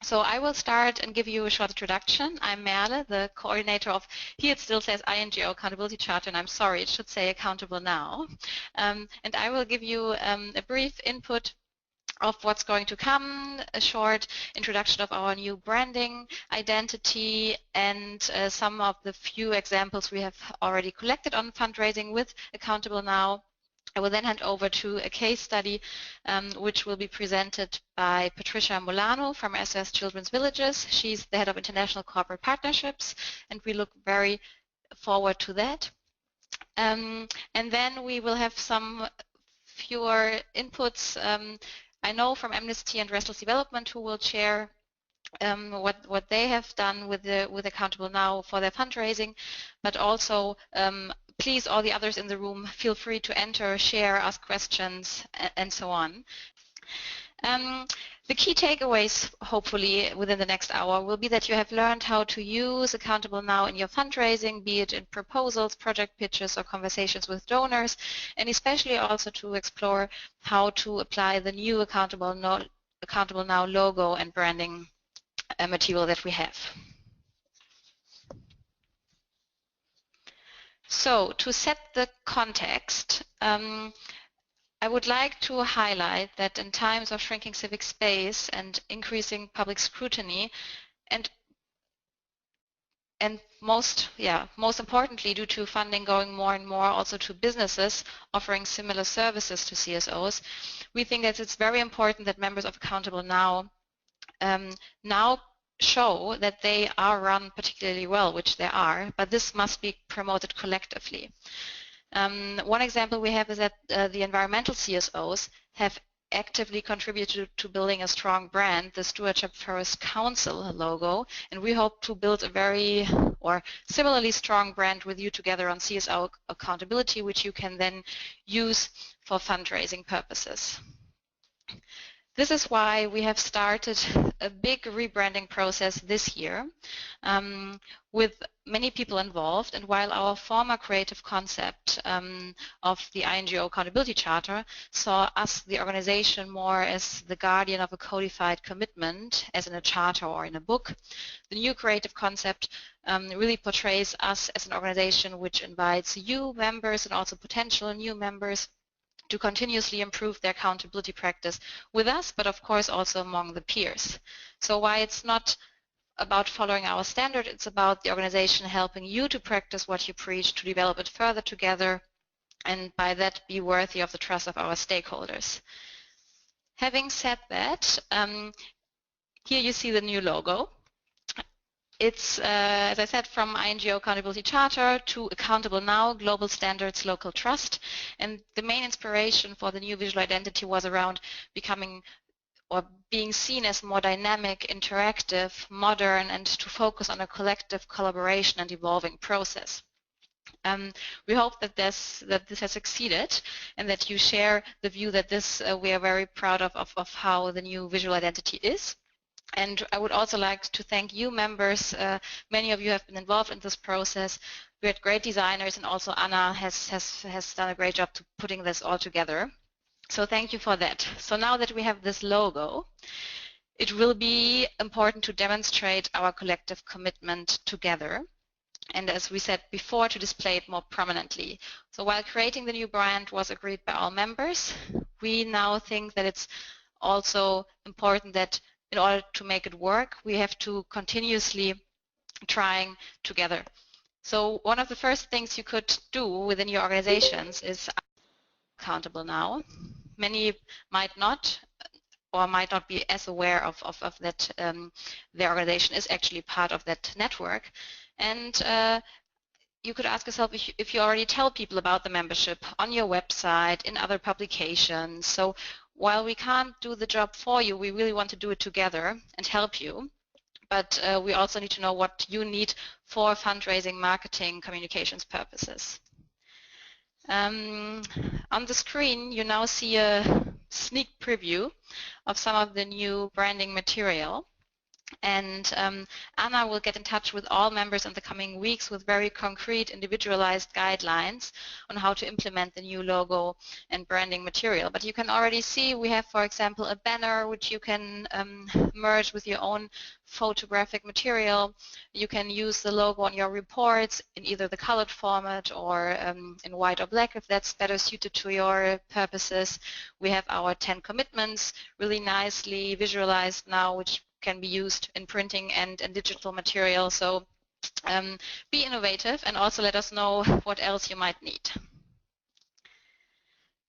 So I will start and give you a short introduction. I'm Merle, the coordinator of, here it still says INGO Accountability Charter, and I'm sorry, it should say Accountable Now. And I will give you a brief input of what's going to come, a short introduction of our new branding identity, and some of the few examples we have already collected on fundraising with Accountable Now. I will then hand over to a case study which will be presented by Patricia from SOS Children's Villages. She's the head of international corporate partnerships, and we look very forward to that. And then we will have some fewer inputs. I know from Amnesty and Restless Development, who will share what they have done with Accountable Now for their fundraising, but also please, all the others in the room, feel free to enter, share, ask questions, and so on. The key takeaways, hopefully, within the next hour will be that you have learned how to use Accountable Now in your fundraising, be it in proposals, project pitches, or conversations with donors, and especially also to explore how to apply the new Accountable Now logo and branding material that we have. So, to set the context, I would like to highlight that in times of shrinking civic space and increasing public scrutiny, and most importantly, due to funding going more and more also to businesses offering similar services to CSOs, we think that it's very important that members of Accountable Now now show that they are run particularly well, which they are, but this must be promoted collectively. One example we have is that the environmental CSOs have actively contributed to building a strong brand, the Stewardship Forest Council logo, and we hope to build a very similarly strong brand with you together on CSO accountability, which you can then use for fundraising purposes. This is why we have started a big rebranding process this year with many people involved, and while our former creative concept of the INGO Accountability Charter saw us, the organization, more as the guardian of a codified commitment, as in a charter or in a book, the new creative concept really portrays us as an organization which invites you, members, and also potential new members to continuously improve their accountability practice with us, but of course also among the peers. So why it's not about following our standard, it's about the organization helping you to practice what you preach, to develop it further together, and by that be worthy of the trust of our stakeholders. Having said that, here you see the new logo. It's, as I said, from INGO Accountability Charter to Accountable Now, Global Standards, Local Trust. And the main inspiration for the new visual identity was around becoming or being seen as more dynamic, interactive, modern, and to focus on a collective collaboration and evolving process. We hope that this has succeeded and that you share the view that we are very proud of how the new visual identity is. And I would also like to thank you, members. Many of you have been involved in this process. We had great designers, and also Anna has done a great job to putting this all together. So thank you for that. So now that we have this logo, it will be important to demonstrate our collective commitment together. And as we said before, to display it more prominently. So while creating the new brand was agreed by all members, we now think that it's also important that in order to make it work, we have to continuously trying together. So one of the first things you could do within your organizations is Accountable Now. Many might not or might not be as aware of that their organization is actually part of that network. And you could ask yourself if you already tell people about the membership on your website, in other publications. So while we can't do the job for you, we really want to do it together and help you. But we also need to know what you need for fundraising, marketing, communications purposes. On the screen, you now see a sneak preview of some of the new branding material. And Anna will get in touch with all members in the coming weeks with very concrete, individualized guidelines on how to implement the new logo and branding material. But you can already see we have, for example, a banner which you can merge with your own photographic material. You can use the logo on your reports in either the colored format or in white or black if that's better suited to your purposes. We have our 10 commitments really nicely visualized now, which can be used in printing and digital material. So be innovative and also let us know what else you might need.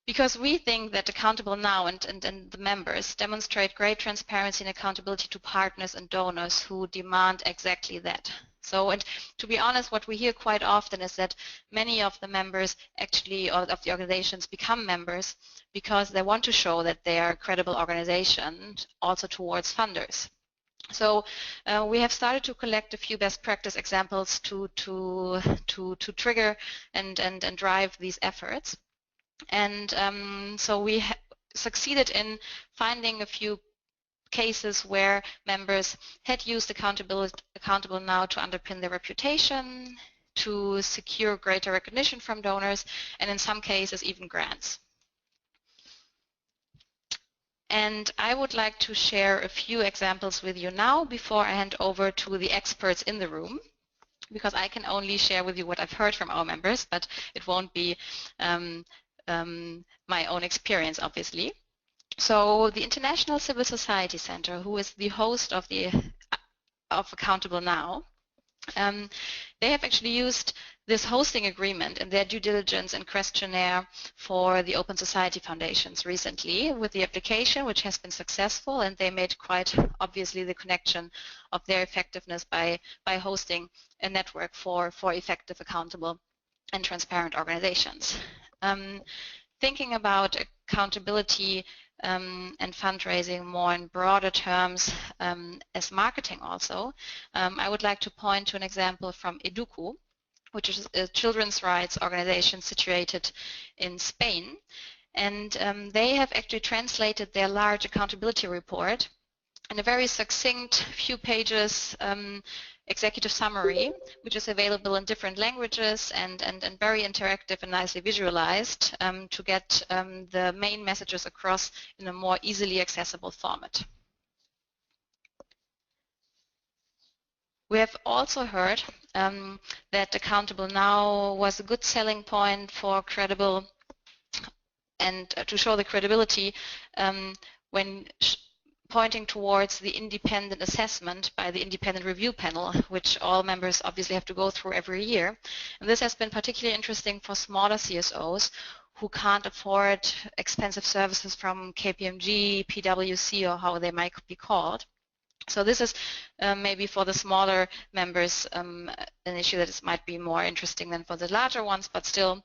Because we think that Accountable Now and the members demonstrate great transparency and accountability to partners and donors who demand exactly that. So, and to be honest, what we hear quite often is that many of the members actually, or of the organizations, become members because they want to show that they are a credible organization also towards funders. So we have started to collect a few best practice examples to trigger and drive these efforts. And so we succeeded in finding a few cases where members had used Accountable Now to underpin their reputation, to secure greater recognition from donors, and in some cases even grants. And I would like to share a few examples with you now before I hand over to the experts in the room, because I can only share with you what I've heard from our members, but it won't be my own experience, obviously. So the International Civil Society Center, who is the host of Accountable Now, they have actually used this hosting agreement in their due diligence and questionnaire for the Open Society Foundations recently with the application, which has been successful, and they made quite obviously the connection of their effectiveness by hosting a network for effective, accountable, and transparent organizations. Thinking about accountability and fundraising more in broader terms as marketing also, I would like to point to an example from Educu, which is a children's rights organization situated in Spain. And they have actually translated their large accountability report in a very succinct few pages executive summary, which is available in different languages and very interactive and nicely visualized to get the main messages across in a more easily accessible format. We have also heard that Accountable Now was a good selling point for credible and to show the credibility when pointing towards the independent assessment by the independent review panel, which all members obviously have to go through every year. And this has been particularly interesting for smaller CSOs who can't afford expensive services from KPMG, PwC, or how they might be called. So this is maybe for the smaller members an issue that might be more interesting than for the larger ones, but still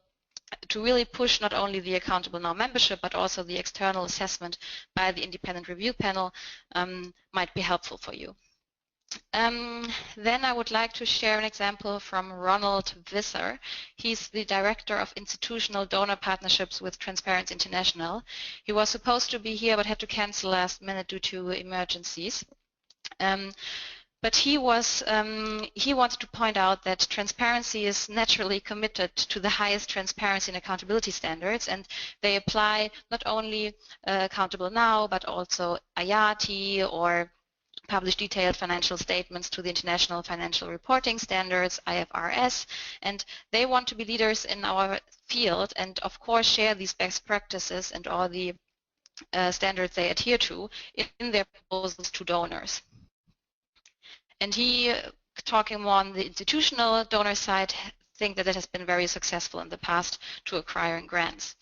to really push not only the Accountable Now membership, but also the external assessment by the independent review panel might be helpful for you. Then I would like to share an example from Ronald Visser. He's the Director of Institutional Donor Partnerships with Transparency International. He was supposed to be here but had to cancel last minute due to emergencies. But he wanted to point out that transparency is naturally committed to the highest transparency and accountability standards, and they apply not only Accountable Now, but also IATI or publish detailed financial statements to the International Financial Reporting Standards, IFRS, and they want to be leaders in our field and of course share these best practices and all the standards they adhere to in their proposals to donors. And he, talking more on the institutional donor side, think that it has been very successful in the past to acquiring grants.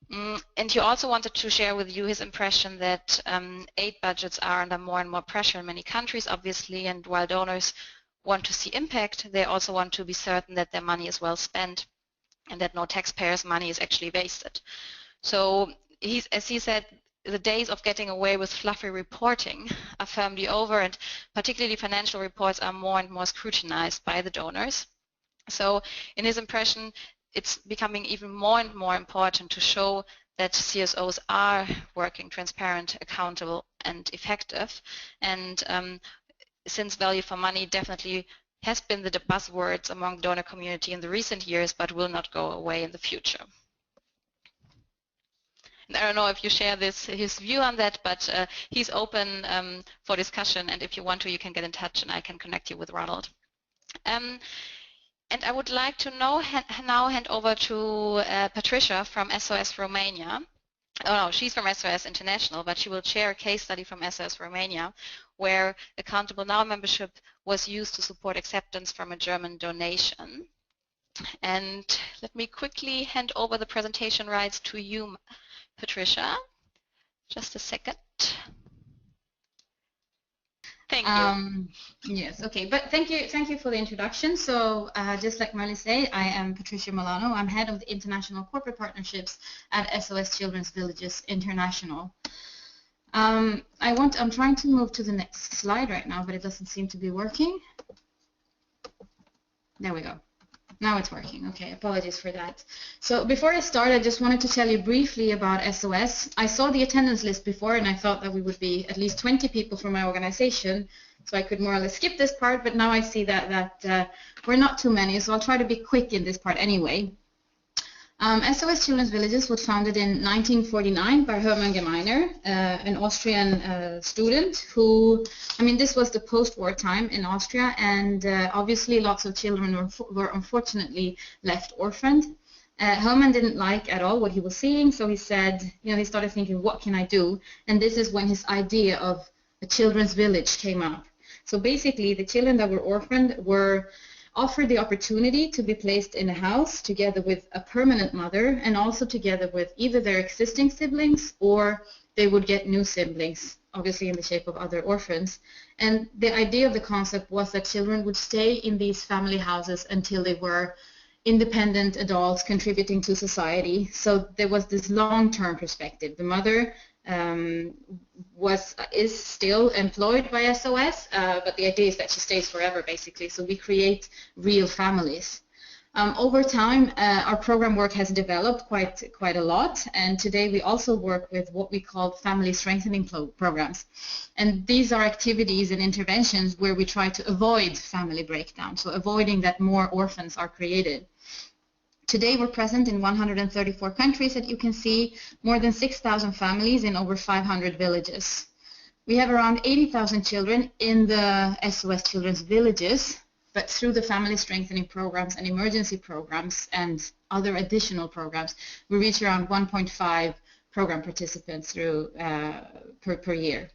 And he also wanted to share with you his impression that aid budgets are under more and more pressure in many countries, obviously, and while donors want to see impact, they also want to be certain that their money is well spent and that no taxpayers' money is actually wasted. So as he said, the days of getting away with fluffy reporting are firmly over, and particularly financial reports are more and more scrutinized by the donors. So in his impression, it's becoming even more and more important to show that CSOs are working transparent, accountable, and effective. And since value for money definitely has been the buzzwords among the donor community in the recent years, but will not go away in the future. And I don't know if you share his view on that, but he's open for discussion, and if you want to, you can get in touch and I can connect you with Ronald. And I would like to now hand over to Patricia from SOS Romania. Oh no, she's from SOS International, but she will share a case study from SOS Romania where Accountable Now membership was used to support acceptance from a German donation. And let me quickly hand over the presentation rights to you, Patricia. Just a second. Thank you. Yes, okay, but thank you for the introduction. So just like Marley said, I am Patricia Milano. I'm head of the International Corporate Partnerships at SOS Children's Villages International. I'm trying to move to the next slide right now, but it doesn't seem to be working. There we go. Now it's working. Okay, apologies for that. So before I start, I just wanted to tell you briefly about SOS. I saw the attendance list before and I thought that we would be at least 20 people from my organization, so I could more or less skip this part, but now I see that we're not too many, so I'll try to be quick in this part anyway. SOS Children's Villages was founded in 1949 by Hermann Gemeiner, an Austrian student who, this was the post-war time in Austria, and obviously lots of children were unfortunately left orphaned. Hermann didn't like at all what he was seeing, so he said, he started thinking, what can I do? And this is when his idea of a children's village came up. So basically, the children that were orphaned were offered the opportunity to be placed in a house together with a permanent mother and also together with either their existing siblings or they would get new siblings, obviously in the shape of other orphans. And the idea of the concept was that children would stay in these family houses until they were independent adults contributing to society. So there was this long-term perspective. The mother is still employed by SOS, but the idea is that she stays forever, basically. So we create real families. Over time, our program work has developed quite a lot, and today we also work with what we call family strengthening programs. And these are activities and interventions where we try to avoid family breakdown, so avoiding that more orphans are created. Today we're present in 134 countries, that you can see, more than 6,000 families in over 500 villages. We have around 80,000 children in the SOS Children's Villages, but through the family strengthening programs and emergency programs and other additional programs, we reach around 1.5 program participants through per year.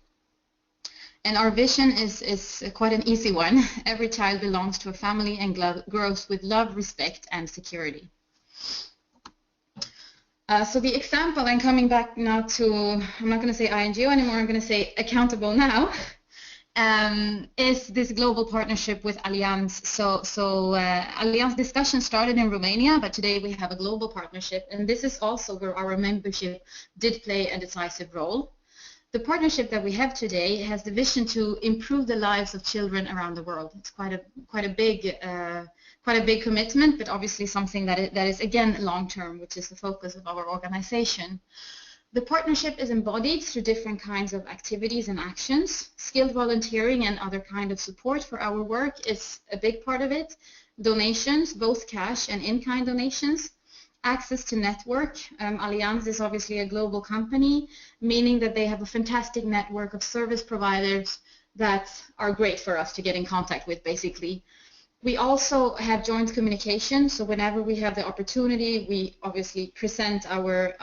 And our vision is quite an easy one. Every child belongs to a family and grows with love, respect, and security. So the example, I'm coming back now to, I'm not going to say INGO anymore, I'm going to say Accountable Now, is this global partnership with Allianz. So Allianz discussion started in Romania, but today we have a global partnership, and this is also where our membership did play a decisive role. The partnership that we have today has the vision to improve the lives of children around the world. It's quite a big commitment, but obviously something that is again long-term, which is the focus of our organization. The partnership is embodied through different kinds of activities and actions. Skilled volunteering and other kind of support for our work is a big part of it. Donations, both cash and in-kind donations. Access to network. Allianz is obviously a global company, meaning that they have a fantastic network of service providers that are great for us to get in contact with, basically. We also have joint communication, so whenever we have the opportunity, we obviously present our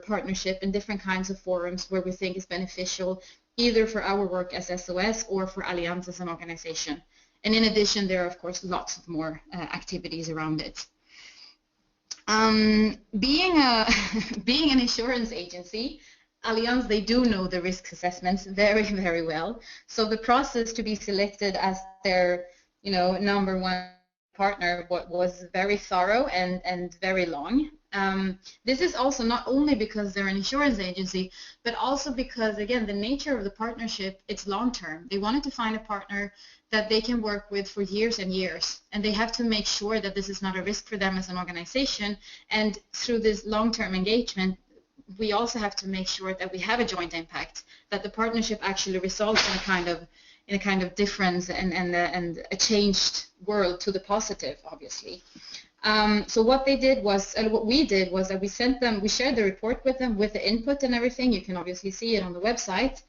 partnership in different kinds of forums where we think is beneficial, either for our work as SOS or for Allianz as an organization. And in addition, there are, of course, lots of more activities around it. Being an insurance agency, Allianz, they do know the risk assessments very, very well. So the process to be selected as their, number one partner was very thorough and very long. This is also not only because they're an insurance agency, but also because, again, the nature of the partnership, it's long-term. They wanted to find a partner that they can work with for years and years, and they have to make sure that this is not a risk for them as an organization. And through this long-term engagement, we also have to make sure that we have a joint impact, that the partnership actually results in a kind of a kind of difference and a changed world to the positive, obviously. So what they did was, and what we did was that we shared the report with them with the input and everything. You can obviously see it on the website.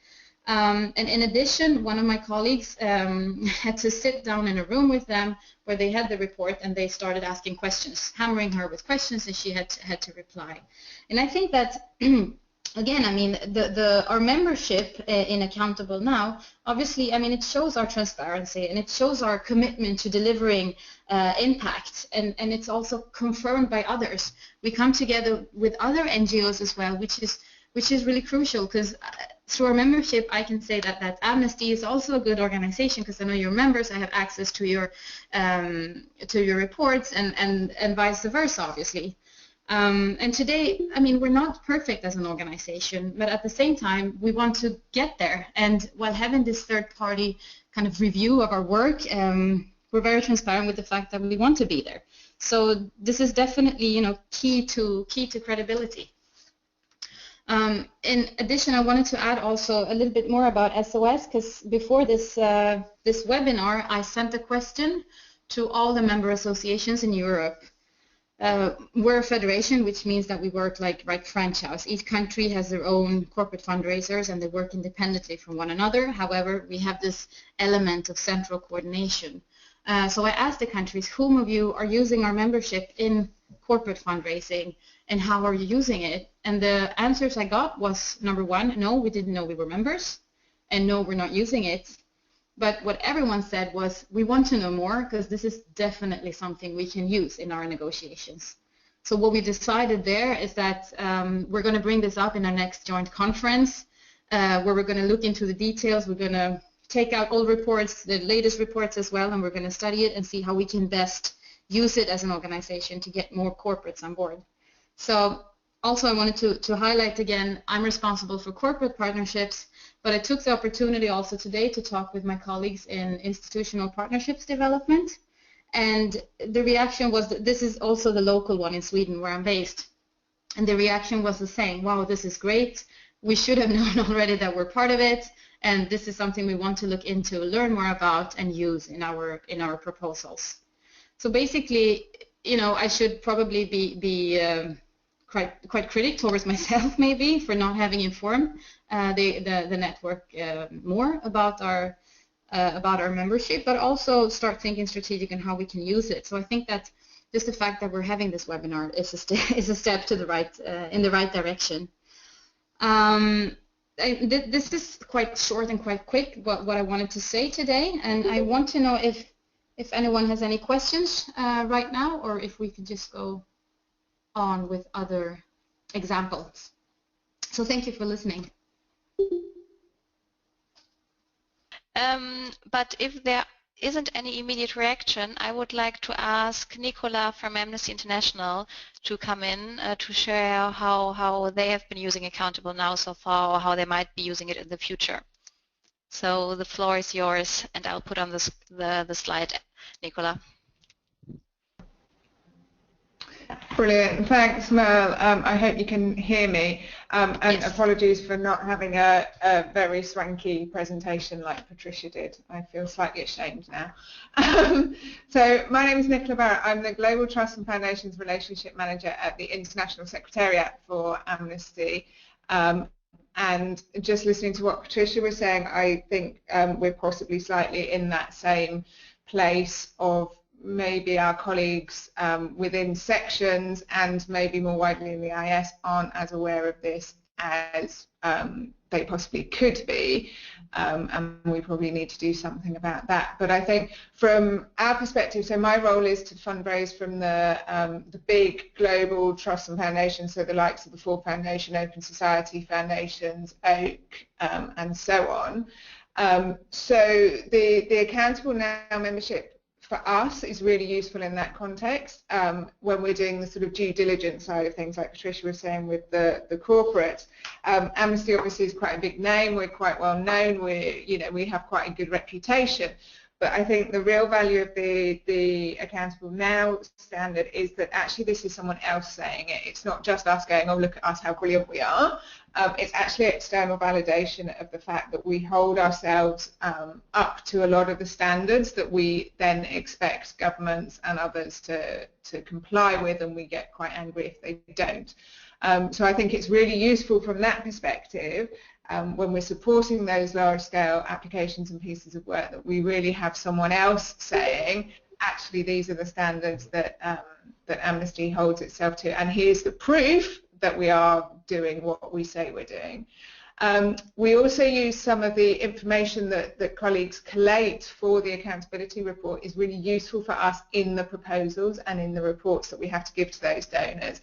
And in addition, one of my colleagues had to sit down in a room with them where they had the report, and they started asking questions, hammering her with questions, and she had to reply. And I think that, again, I mean, our membership in Accountable Now, obviously, I mean, it shows our transparency and it shows our commitment to delivering impact, and it's also confirmed by others. We come together with other NGOs as well, which is really crucial, because through our membership, I can say that Amnesty is also a good organization, because I know your members, I have access to your reports, and vice versa, obviously. And today, I mean, we're not perfect as an organization, but at the same time, we want to get there. And while having this third-party kind of review of our work, we're very transparent with the fact that we want to be there. So this is definitely, you know, key to credibility. In addition, I wanted to add also a little bit more about SOS, because before this webinar, I sent a question to all the member associations in Europe. We're a federation, which means that we work like franchise. Each country has their own corporate fundraisers, and they work independently from one another. However, we have this element of central coordination. So I asked the countries, whom of you are using our membership in corporate fundraising, and how are you using it? And the answers I got was, number one, no, we didn't know we were members, and no, we're not using it. But what everyone said was, we want to know more, because this is definitely something we can use in our negotiations. So what we decided there is that we're going to bring this up in our next joint conference, where we're going to look into the details. We're going to take out all reports, the latest reports as well, and we're going to study it and see how we can best use it as an organization to get more corporates on board. So also I wanted to highlight again, I'm responsible for corporate partnerships, but I took the opportunity also today to talk with my colleagues in institutional partnerships development. And the reaction was that this is also the local one in Sweden where I'm based. And the reaction was the same. Wow, this is great. We should have known already that we're part of it. And this is something we want to look into, learn more about, and use in our proposals. So basically, you know, I should probably be quite critic towards myself, maybe, for not having informed the network more about our membership, but also start thinking strategic on how we can use it. So I think that just the fact that we're having this webinar is a step to the right in the right direction. This is quite short and quite quick, what I wanted to say today, and I want to know if anyone has any questions right now, or if we could just go on with other examples. So thank you for listening. But if there isn't any immediate reaction, I would like to ask Nicola from Amnesty International to come in to share how they have been using Accountable Now so far, or how they might be using it in the future. So the floor is yours, and I'll put on the slide, Nicola. Brilliant. Thanks, Merle. I hope you can hear me. And yes. Apologies for not having a very swanky presentation like Patricia did. I feel slightly ashamed now. So my name is Nicola Barrett. I'm the Global Trust and Foundations Relationship Manager at the International Secretariat for Amnesty. And just listening to what Patricia was saying, I think we're possibly slightly in that same place of maybe our colleagues within sections and maybe more widely in the IS aren't as aware of this as they possibly could be, and we probably need to do something about that. But I think from our perspective, so my role is to fundraise from the big global trusts and foundations, so the likes of the Ford Foundation, Open Society Foundations, Oak, and so on. So the Accountable Now membership for us is really useful in that context when we're doing the sort of due diligence side of things, like Patricia was saying with the corporates. Amnesty obviously is quite a big name. We're quite well known. We have quite a good reputation. But I think the real value of the Accountable Now standard is that actually this is someone else saying it. It's not just us going, oh, look at us, how brilliant we are. It's actually external validation of the fact that we hold ourselves up to a lot of the standards that we then expect governments and others to comply with, and we get quite angry if they don't. So I think it's really useful from that perspective when we're supporting those large-scale applications and pieces of work that we really have someone else saying, actually, these are the standards that that Amnesty holds itself to, and here's the proof that we are doing what we say we're doing. We also use some of the information that colleagues collate for the accountability report is really useful for us in the proposals and in the reports that we have to give to those donors.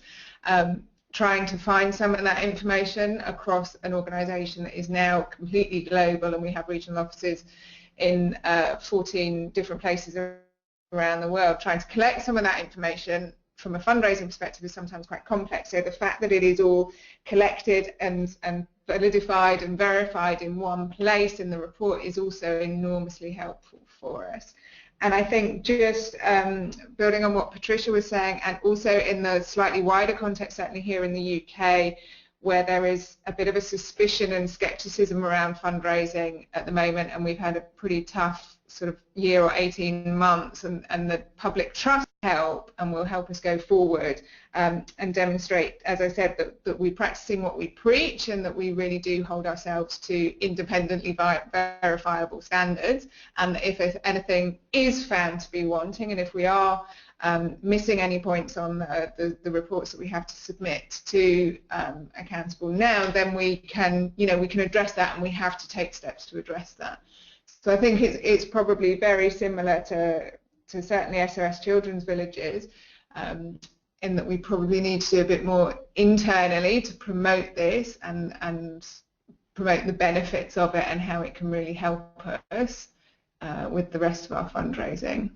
Trying to find some of that information across an organisation that is now completely global, and we have regional offices in 14 different places around the world. Trying to collect some of that information from a fundraising perspective is sometimes quite complex. So the fact that it is all collected and validified and verified in one place in the report is also enormously helpful for us. And I think just building on what Patricia was saying, and also in the slightly wider context, certainly here in the UK, where there is a bit of a suspicion and scepticism around fundraising at the moment, and we've had a pretty tough sort of year or 18 months, and the public trust help and will help us go forward and demonstrate, as I said, that we're practicing what we preach and that we really do hold ourselves to independently verifiable standards, and if anything is found to be wanting, and if we are missing any points on the reports that we have to submit to Accountable Now, then we can address that, and we have to take steps to address that. So I think it's probably very similar to certainly SOS Children's Villages, in that we probably need to do a bit more internally to promote this and promote the benefits of it and how it can really help us with the rest of our fundraising.